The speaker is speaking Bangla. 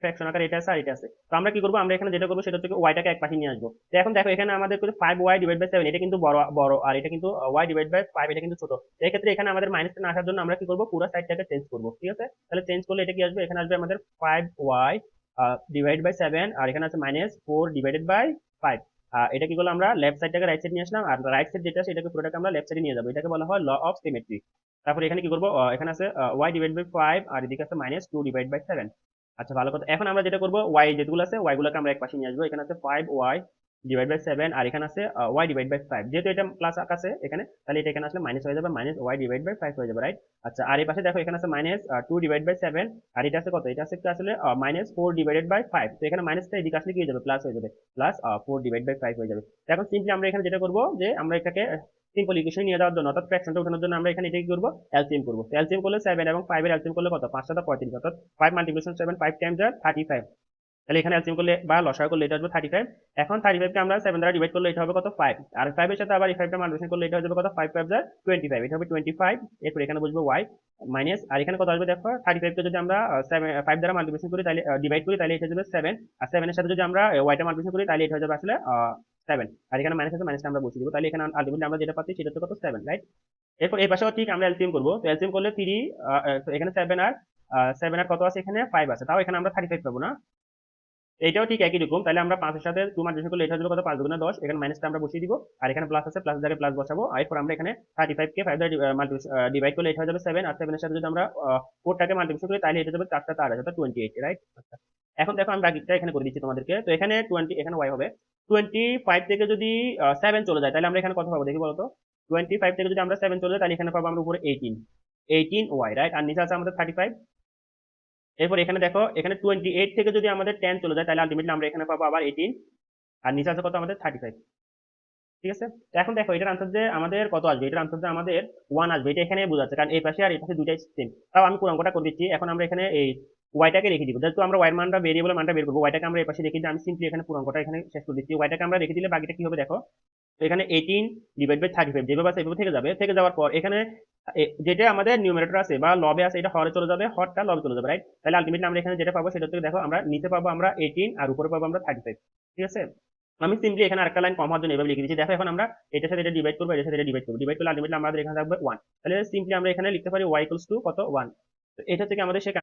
ফ্র্যাকশন আকারে এটা আছে আর এটা আছে। তো আমরা কি করবো, আমরা এখানে যেটা করবো সেটা হচ্ছে ওয়াইটাকে এক পাশে নিয়ে আসবো। তো এখন দেখো এখানে আমাদের 5y/7, এটা কিন্তু বড় বড়, আর এটা কিন্তু y/5, এটা কিন্তু ছোট। তো এই ক্ষেত্রে এখানে আমাদের মাইনাস না আসার জন্য আমরা কি করবো, পুরো সাইডটাকে চেঞ্জ করবো। ঠিক আছে, তাহলে চেঞ্জ করলে এটা কি আসবে, এখানে আসবে আমাদের 5y/7, আর এখানে আছে -4/5। এটা কি করলাম, আমরা লেফট সাইডটাকে রাইট সাইড নিয়ে আসলাম, আর রাইট সাইড যেটা সেটাকে পুরোটাকে আমরা লেফট সাইডে নিয়ে যাবো। এটাকে বলা হয় ল অফ সিমেট্রি। তারপরে এখানে কি করবো, এখানে আছে y/5, আর এদিকে আছে -2/7। আচ্ছা, ভালো কথা। এখন আমরা যেটা করবো, ওয়াই যেগুলো আছে ওয়াই গুলোকে আমরা এক পাশে নিয়ে আসবো। এখানে আছে 5y/7, আর এখানে আছে y/5। যেহেতু এটা প্লাস আছে এখানে, তাহলে এটা এখানে আসলে মাইনাস হয়ে যাবে, -y/5 হয়ে যাবে, রাইট। আচ্ছা, আর এই পাশে দেখো এখানে আছে -2/7, আর এটা আছে কত, এটা আছে একটু আসলে -4/5। তো এখানে মাইনাসটা এদিকে আসলে কি হয়ে যাবে, প্লাস হয়ে যাবে, +4/5 হয়ে যাবে। তো এখন সিম্পলি আমরা এখানে যেটা করবো, যে আমরা এটাকে সিম্পল ইকুয়েশন নিয়ে যাওয়ার জন্য, অর্থাৎ ফ্র্যাকশনটা উঠানোর জন্য আমরা এখানে এটা কি করবো, এলসিএম করবো। তো এলসিএম করলে 7 এবং 5 এর এলসিএম করলে কত, 5 7 35, অর্থাৎ 5 মাল্টিপ্লিকেশন 7, 5 টাইমস 35। তাহলে এখানে এলসিএম করলে বা লসাগু করলে এটা আসবে 35। এখন 35 কে আমরা 7 দ্বারা ডিভাইড করলে এটা হবে কত, 5। আর 5 এর সাথে আবার এই 5 টা মাল্টিপ্লিকেশন করলে এটা হয়ে যাবে কত, 5 5 25, এটা হবে 25। এরপর এখানে বসবে y মাইনাস, আর এখানে কত আসবে দেখো, 35 কে যদি আমরা 5 দ্বারা মাল্টিপ্লিকেশন করি, তাহলে ডিভাইড করি, তাহলে এটা হয়ে যাবে 7। আর 7 এর সাথে যদি আমরা y টা মাল্টিপ্লিকেশন করি, তাহলে এটা হয়ে যাবে আসলে 7। আর এখানে মাইনাস আছে, মাইনাসটা আমরা বসিয়ে দিব। তাহলে এখানে আলটিমেটলি আমরা যেটা পাচ্ছি সেটা হচ্ছে কত, 7, রাইট। এরপর এই পাশেও ঠিক আমরা এলসিএম করবো। তো এলসিএম করলে 3, এখানে 7 আর 7 আর কত আছে, এখানে 5 আছে, তাও এখানে আমরা 35 পাবো না। এটাও ঠিক একই রকম। তাহলে আমরা 5 এর সাথে 2 মাল্টিপ্লিকেশন করলে এটা হয়ে যাবে কত, 5 দুগুণে 10। এখানে মাইনাসটা আমরা বসিয়ে দিব, আর এখানে প্লাস আছে, প্লাস জায়গায় প্লাস বসাবো। আর এরপর আমরা এখানে 35 কে 5 দ্বারা ডিভাইড করলে এটা হয়ে যাবে 7। আর 7 এর সাথে যদি আমরা 4 টাকে মাল্টিপ্লিকেশন করি, তাহলে এটা যাবে 4 টা 8, অর্থাৎ 28, রাইট। আচ্ছা, এখন দেখো আমি বাকিটা এখানে করে দিচ্ছি তোমাদেরকে। তো এখানে 20, এখানে y হবে 25 থেকে যদি 7 চলে যায়, তাহলে আমরা এখানে কত পাবো দেখি বলতো। 25 থেকে যদি আমরা 7 চলে যায়, তাহলে এখানে পাবো আমরা উপরে 18y, রাইট। আর নিচে আছে আমাদের 35। এরপর এখানে দেখো, এখানে 28 থেকে যদি আমাদের 10 চলে যায়, তাহলে আলটিমেটলি আমরা এখানে পাবো আবার 18। আর নিচে আছে কত, আমাদের 35। ঠিক আছে, তো এখন দেখো এটার আনসার যে আমাদের কত আসবে, এটার আনসার যে আমাদের 1 আসবে। এটা এখানে বোঝাচ্ছে, কারণ এই পাশে আর এই পাশে দুইটাই সেম। তাও আমি পুরো অঙ্কটা করে দিচ্ছি। এখন আমরা এখানে এই ওয়াইটাকে রেখে দিব, যেহেতু আমরা ওয়াই মানটা, ভেরিয়েবলের মানটা বের করবো, ওয়াইটাকে আমরা এই পাশে রেখে দিয়ে আমি সিম্পলি এখানে পুরো অঙ্কটা এখানে শেষ করে দিচ্ছি। ওয়াইটাকে আমরা রেখে দিলে বাকিটা কি হবে দেখো। তো এখানে 18/35 যেভাবে আছে এভাবে থেকে যাবে। থেকে যাওয়ার পর এখানে যেটা আমাদের নিউমারেটর আছে বা লবে আছে, এটা হরে চলে যাবে, হরটা লবে চলে যাবে, রাইট। তাহলে আলটিমেটলি আমরা এখানে যেটা পাবো সেটা হচ্ছে, দেখো আমরা নিচে পাবো আমরা 18, আর উপরে পাবো আমরা 35। ঠিক আছে, আমি সিম্পলি এখানে আরেকটা লাইন কম হওয়ার জন্য এভাবে লিখে দিচ্ছি। দেখো এখন আমরা এটার সাথে এটা ডিভাইড করবো, এটার সাথে এটা ডিভাইড করবো, ডিভাইড করলে আলটিমেটলি আমাদের এখানে থাকবে 1। তাহলে সিম্পলি আমরা এখানে লিখতে পারি y = কত, 1। তো এটা থেকে আমাদের সে